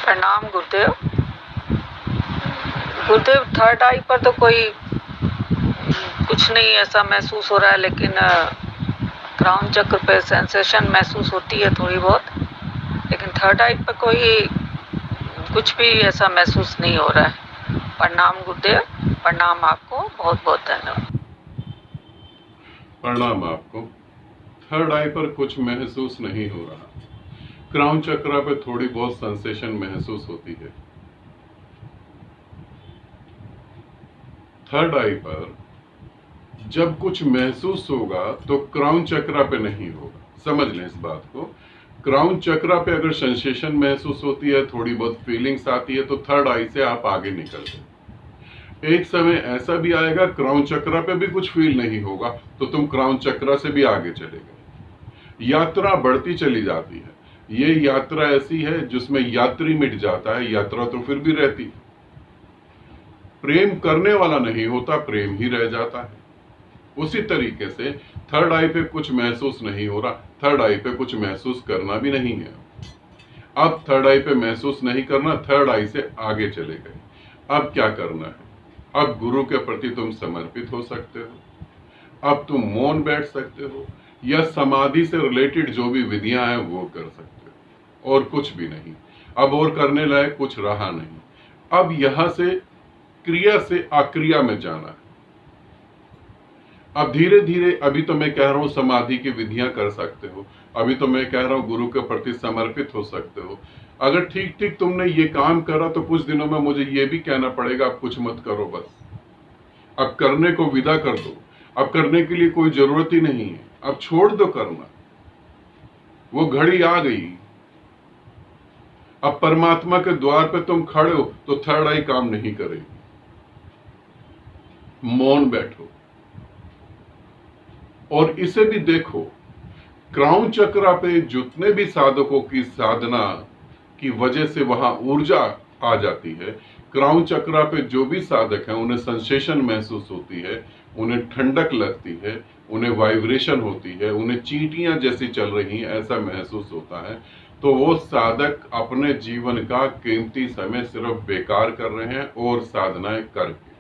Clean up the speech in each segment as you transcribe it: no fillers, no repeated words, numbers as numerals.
प्रणाम गुरुदेव। गुरुदेव, थर्ड आई पर तो कोई कुछ नहीं ऐसा महसूस हो रहा है, लेकिन क्राउन चक्र पे सेंसेशन महसूस होती है थोड़ी बहुत, लेकिन थर्ड आई पर कोई कुछ भी ऐसा महसूस नहीं हो रहा है। प्रणाम गुरुदेव, प्रणाम आपको, बहुत बहुत धन्यवाद। प्रणाम आपको। थर्ड आई पर कुछ महसूस नहीं हो रहा, क्राउन चक्र पे थोड़ी बहुत सेंसेशन महसूस होती है। थर्ड आई पर जब कुछ महसूस होगा तो क्राउन चक्र पे नहीं होगा, समझ लें इस बात को। क्राउन चक्र पे अगर सेंसेशन महसूस होती है, थोड़ी बहुत फीलिंग्स आती है, तो थर्ड आई से आप आगे निकलते। एक समय ऐसा भी आएगा क्राउन चक्र पे भी कुछ फील नहीं होगा, तो तुम क्राउन चक्र से भी आगे चले गए। यात्रा बढ़ती चली जाती है। ये यात्रा ऐसी है जिसमें यात्री मिट जाता है, यात्रा तो फिर भी रहती है। प्रेम करने वाला नहीं होता, प्रेम ही रह जाता है। उसी तरीके से थर्ड आई पे कुछ महसूस नहीं हो रहा, थर्ड आई पे कुछ महसूस करना भी नहीं है। अब थर्ड आई पे महसूस नहीं करना, थर्ड आई से आगे चले गए। अब क्या करना है? अब गुरु के प्रति तुम समर्पित हो सकते हो, अब तुम मौन बैठ सकते हो, या समाधि से रिलेटेड जो भी विधियां हैं वो कर सकते हो, और कुछ भी नहीं। अब और करने लायक कुछ रहा नहीं। अब यहां से क्रिया से अक्रिया में जाना है। अब धीरे धीरे, अभी तो मैं कह रहा हूं समाधि की विधियां कर सकते हो, अभी तो मैं कह रहा हूं गुरु के प्रति समर्पित हो सकते हो। अगर ठीक ठीक तुमने ये काम करा तो कुछ दिनों में मुझे ये भी कहना पड़ेगा अब कुछ मत करो, बस अब करने को विदा कर दो, अब करने के लिए कोई जरूरत ही नहीं है, अब छोड़ दो करना, वो घड़ी आ गई। अब परमात्मा के द्वार पे तुम खड़े हो तो थर्ड आई काम नहीं करेगी। मौन बैठो और इसे भी देखो, क्राउन चक्र पे जितने भी साधकों की साधना की वजह से वहां ऊर्जा आ जाती है, क्राउन चक्र पे जो भी साधक हैं उन्हें सेंसेशन महसूस होती है, उन्हें ठंडक लगती है, उन्हें वाइब्रेशन होती है, उन्हें चींटियां जैसी चल रही हैं ऐसा महसूस होता है, तो वो साधक अपने जीवन का कीमती समय सिर्फ बेकार कर रहे हैं और साधनाएं करके।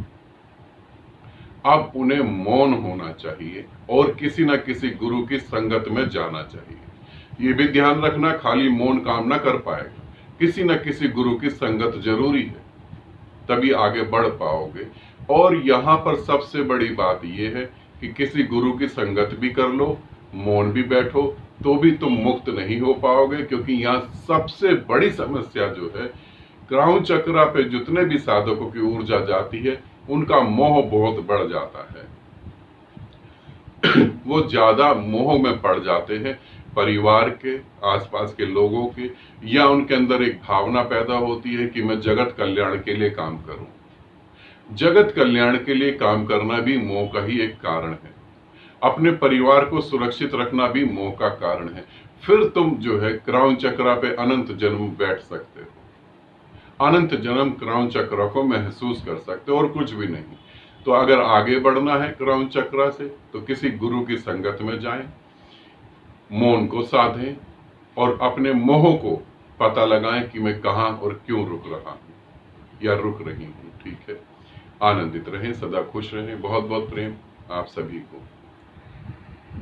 अब उन्हें मौन होना चाहिए और किसी न किसी गुरु की संगत में जाना चाहिए। ये भी ध्यान रखना, खाली मौन काम ना कर पाएगा, किसी न किसी गुरु की संगत जरूरी है, तभी आगे बढ़ पाओगे। और यहाँ पर सबसे बड़ी बात यह है कि किसी गुरु की संगत भी कर लो, मौन भी बैठो, तो भी तुम मुक्त नहीं हो पाओगे, क्योंकि यहाँ सबसे बड़ी समस्या जो है, क्राउन चक्र पे जितने भी साधकों की ऊर्जा जाती है उनका मोह बहुत बढ़ जाता है। वो ज्यादा मोह में पड़ जाते हैं परिवार के, आसपास के लोगों के, या उनके अंदर एक भावना पैदा होती है कि मैं जगत कल्याण के लिए काम करूं। जगत कल्याण के लिए काम करना भी मोह का ही एक कारण है। अपने परिवार को सुरक्षित रखना भी मोह का कारण है। फिर तुम जो है क्राउन चक्र पे अनंत जन्म बैठ सकते हो, अनंत जन्म क्राउन चक्र को महसूस कर सकते हो, और कुछ भी नहीं। तो अगर आगे बढ़ना है क्राउन चक्र से तो किसी गुरु की संगत में जाएं, मौन को साधें और अपने मोह को पता लगाएं कि मैं कहां और क्यों रुक रहा हूं या रुक रही हूं। ठीक है, आनंदित रहें, सदा खुश रहें। बहुत बहुत प्रेम आप सभी को।